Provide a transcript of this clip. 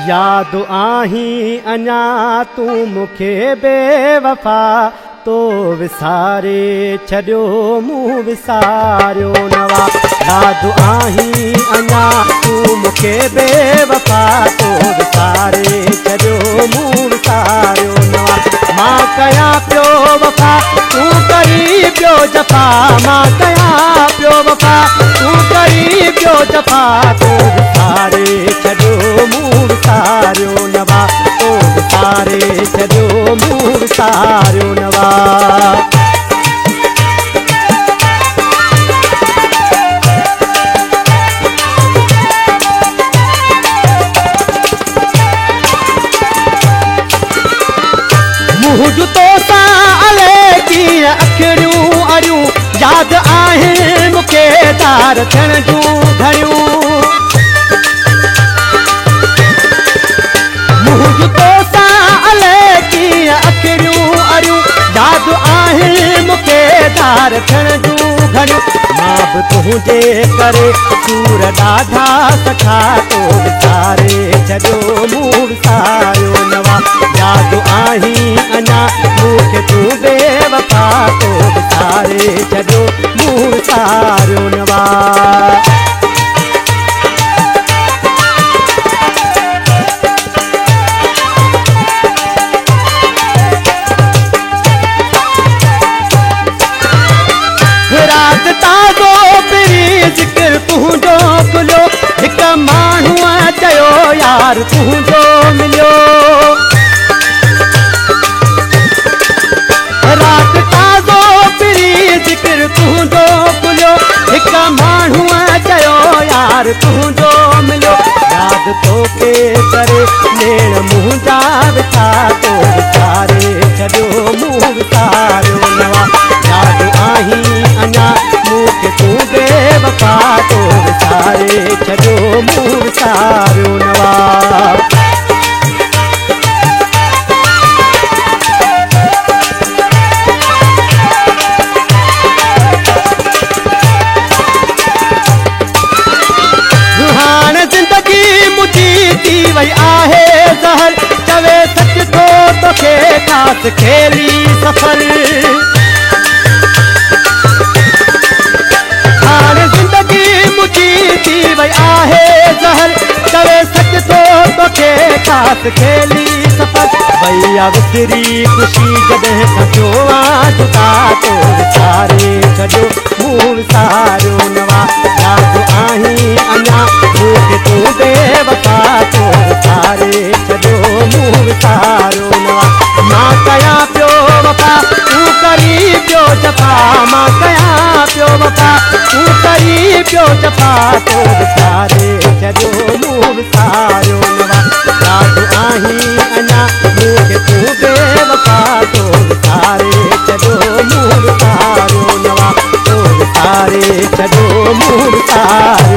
याद आहीं अञा तू मुखे बेवफा तो विसारे छॾियो मूं विसारियो नवा। याद आहीं अञा तू मुखे बेवफा तो विसारे छॾियो मूं विसारियो नवा। मां कयां पियो वफ़ा तू करी पियो जफ़ा, मां कयां पियो वफ़ा तू करी पियो जफ़ा तो विसारे छॾियो मूं विसारियो नवा। तो विसारे छॾियो मूं विसारियो नवा। मुंहुं जुतो सां अले कीअं अखियूं अरियूं यादि आहिनि मूंखे तार थियण जूं घड़ियूं। मुंहुं जुतो सां अले कीअं अखियूं अरियूं यादि आहिनि मूंखे तार थियण जूं घड़ियूं। मां बि तुंहिंजे करे सूर ॾाढा सखा तो विसारे छॾियो मूं विसारियो नवा। याद आहीं अञा मूंखे तू बेवफा तो विसारे छॾियो मूं विसारियो नवा। रात ताज़ो पिरी ज़िक्र तुंहिंजो खुलियो, हिक माण्हूअ चयो यार तुंहिंजो मिलियो। रात ताज़ो पिरी ज़िक्र तुंहिंजो खुलियो, हिक माण्हूअ चयो यार तुंहिंजो मिलियो। यादि तोखे करे नेण मुंहिंजा विछा तो विसारे छॾियो मूं विसारियो नवा। यादि आहीं अञा मूंखे तू बेवफा तो विसारे छॾियो मूं विसारियो नवा। हाणे ज़िंदगी मुंहिंजी थी वई आहे ज़हर, चवे सच थो तोखे ख़ासि खेली सफ़र। हाणे ज़िंदगी मुंहिंजी थी वई आहे ज़हर, चवे सच थो तोखे ख़ासि खेली सफ़र। भैया विसरी ख़ुशी जॾहिं खटियो आहे जुदा तो विसारे छॾियो मूं विसारियो नवा। यादि आहीं अञा मूंखे तू बेवफा तो विसारे छॾियो मूं विसारियो नवा। मां कयां पियो वफ़ा तू करी पियो जफ़ा, मां कयां पियो वफ़ा तू करी पियो जफ़ा तो विसारे छॾियो मूं विसारियो नवा। यादि आहीं अञा मूंखे तू बेवफा तो विसारे छॾियो मूं विसारियो नवा। तो विसारे छॾियो मूं विसारियो।